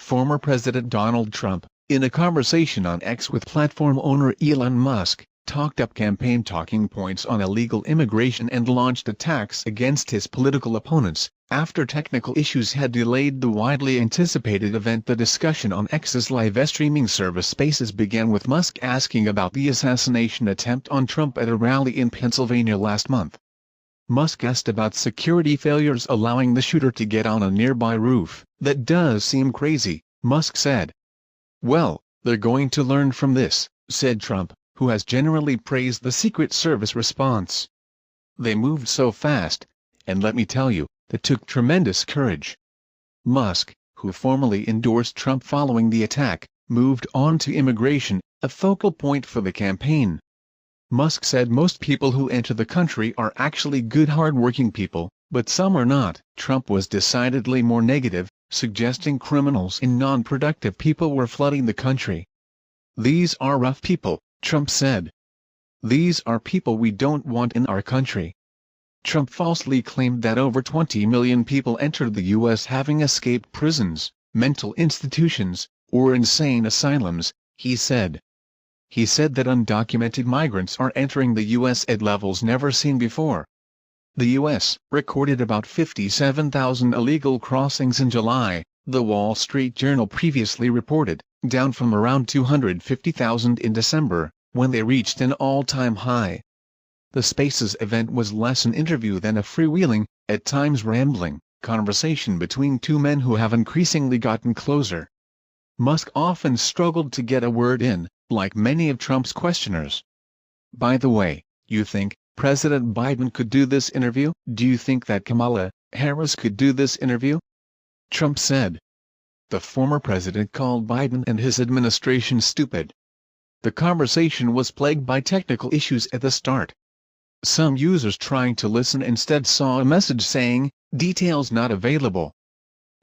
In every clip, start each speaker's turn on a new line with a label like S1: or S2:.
S1: former President Donald Trump, in a conversation on X with platform owner Elon Musk, talked up campaign talking points on illegal immigration and launched attacks against his political opponents, after technical issues had delayed the widely anticipated event. The discussion on X's live streaming service Spaces began with Musk asking about the assassination attempt on Trump at a rally in Pennsylvania last month. Musk asked about security failures allowing the shooter to get on a nearby roof. "That does seem crazy," Musk said. "Well, they're going to learn from this," said Trump, who has generally praised the Secret Service response. "They moved so fast, and let me tell you, that took tremendous courage." Musk, who formally endorsed Trump following the attack, moved on to immigration, a focal point for the campaign. Musk said most people who enter the country are actually good hard-working people, but some are not. Trump was decidedly more negative, suggesting criminals and non-productive people were flooding the country. "These are rough people," Trump said. "These are people we don't want in our country." Trump falsely claimed that over 20 million people entered the U.S. having escaped prisons, mental institutions, or insane asylums, he said. He said that undocumented migrants are entering the U.S. at levels never seen before. The U.S. recorded about 57,000 illegal crossings in July, The Wall Street Journal previously reported, down from around 250,000 in December, when they reached an all-time high. The Spaces event was less an interview than a freewheeling, at times rambling, conversation between two men who have increasingly gotten closer. Musk often struggled to get a word in, like many of Trump's questioners. "By the way, you think President Biden could do this interview? Do you think that Kamala Harris could do this interview?" Trump said. The former president called Biden and his administration stupid. The conversation was plagued by technical issues at the start. Some users trying to listen instead saw a message saying, "Details not available."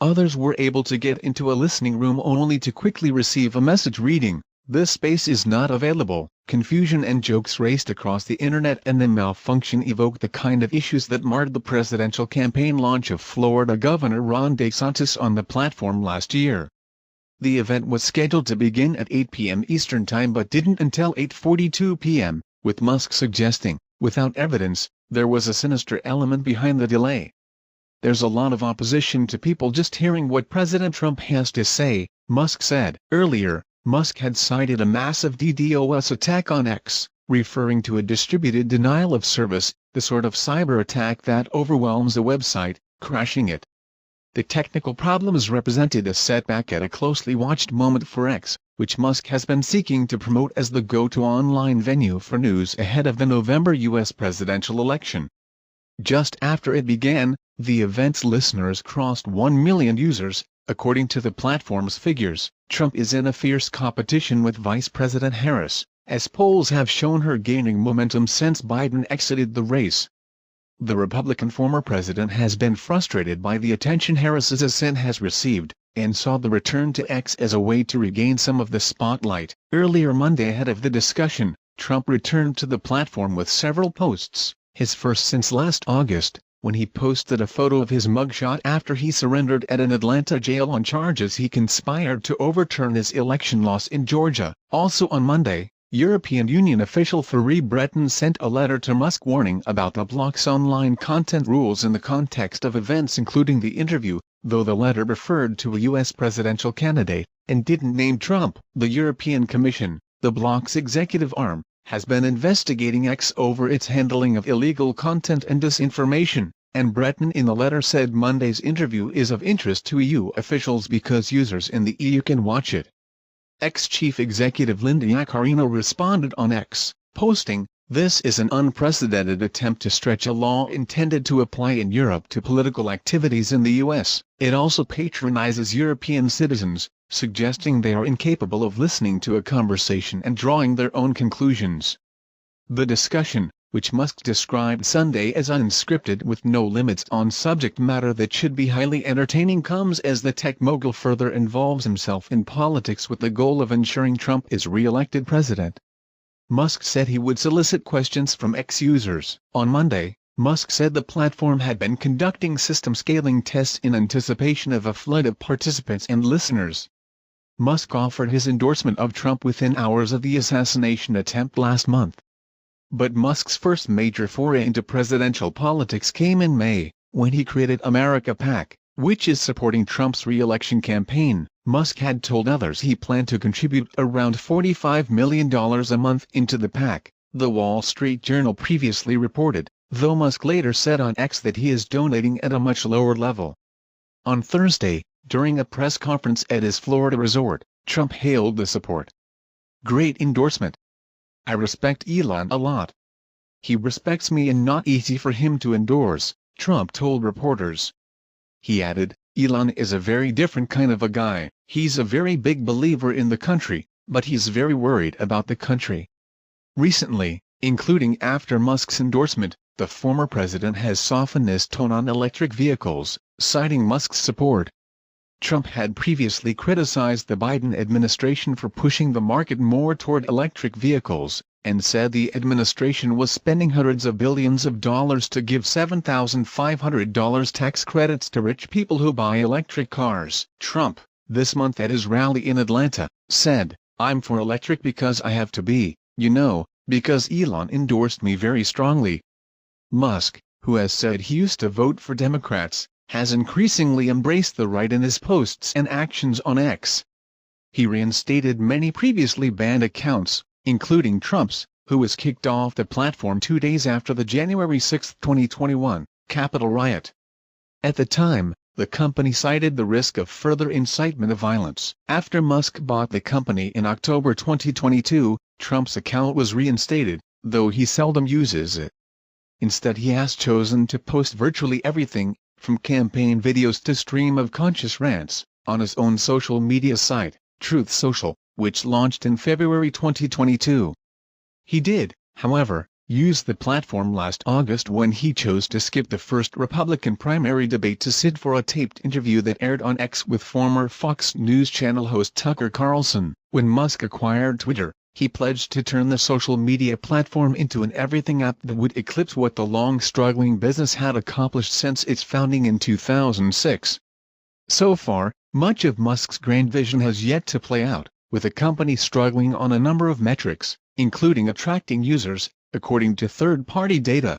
S1: Others were able to get into a listening room only to quickly receive a message reading, "This space is not available." Confusion and jokes raced across the internet, and the malfunction evoked the kind of issues that marred the presidential campaign launch of Florida Governor Ron DeSantis on the platform last year. The event was scheduled to begin at 8 p.m. Eastern Time but didn't until 8:42 p.m., with Musk suggesting, without evidence, there was a sinister element behind the delay. "There's a lot of opposition to people just hearing what President Trump has to say," Musk said. Earlier, Musk had cited a massive DDoS attack on X, referring to a distributed denial of service, the sort of cyber attack that overwhelms a website, crashing it. The technical problems represented a setback at a closely watched moment for X, which Musk has been seeking to promote as the go-to online venue for news ahead of the November U.S. presidential election. Just after it began, the event's listeners crossed 1 million users, according to the platform's figures. Trump is in a fierce competition with Vice President Harris, as polls have shown her gaining momentum since Biden exited the race. The Republican former president has been frustrated by the attention Harris's ascent has received, and saw the return to X as a way to regain some of the spotlight. Earlier Monday, ahead of the discussion, Trump returned to the platform with several posts, his first since last August, when he posted a photo of his mugshot after he surrendered at an Atlanta jail on charges he conspired to overturn his election loss in Georgia. Also on Monday, European Union official Thierry Breton sent a letter to Musk warning about the bloc's online content rules in the context of events including the interview, though the letter referred to a U.S. presidential candidate, and didn't name Trump. The European Commission, the bloc's executive arm, has been investigating X over its handling of illegal content and disinformation, and Breton in the letter said Monday's interview is of interest to EU officials because users in the EU can watch it. Ex-chief executive Linda Yaccarino responded on X, posting, "This is an unprecedented attempt to stretch a law intended to apply in Europe to political activities in the U.S. It also patronizes European citizens, suggesting they are incapable of listening to a conversation and drawing their own conclusions." The discussion, which Musk described Sunday as unscripted with no limits on subject matter that should be highly entertaining, comes as the tech mogul further involves himself in politics with the goal of ensuring Trump is re-elected president. Musk said he would solicit questions from X users. On Monday, Musk said the platform had been conducting system scaling tests in anticipation of a flood of participants and listeners. Musk offered his endorsement of Trump within hours of the assassination attempt last month. But Musk's first major foray into presidential politics came in May, when he created America PAC, which is supporting Trump's re-election campaign. Musk had told others he planned to contribute around $45 million a month into the PAC, The Wall Street Journal previously reported, though Musk later said on X that he is donating at a much lower level. On Thursday, during a press conference at his Florida resort, Trump hailed the support. "Great endorsement. I respect Elon a lot. He respects me and not easy for him to endorse," Trump told reporters. He added, "Elon is a very different kind of a guy. He's a very big believer in the country, but he's very worried about the country." Recently, including after Musk's endorsement, the former president has softened his tone on electric vehicles, citing Musk's support. Trump had previously criticized the Biden administration for pushing the market more toward electric vehicles, and said the administration was spending hundreds of billions of dollars to give $7,500 tax credits to rich people who buy electric cars. Trump, this month at his rally in Atlanta, said, "I'm for electric because I have to be, because Elon endorsed me very strongly." Musk, who has said he used to vote for Democrats, has increasingly embraced the right in his posts and actions on X. He reinstated many previously banned accounts, including Trump's, who was kicked off the platform 2 days after the January 6, 2021, Capitol riot. At the time, the company cited the risk of further incitement of violence. After Musk bought the company in October 2022, Trump's account was reinstated, though he seldom uses it. Instead, he has chosen to post virtually everything, from campaign videos to stream of conscious rants, on his own social media site, Truth Social, which launched in February 2022. He did, however, use the platform last August when he chose to skip the first Republican primary debate to sit for a taped interview that aired on X with former Fox News Channel host Tucker Carlson. When Musk acquired Twitter, he pledged to turn the social media platform into an everything app that would eclipse what the long-struggling business had accomplished since its founding in 2006. So far, much of Musk's grand vision has yet to play out, with the company struggling on a number of metrics, including attracting users, according to third-party data.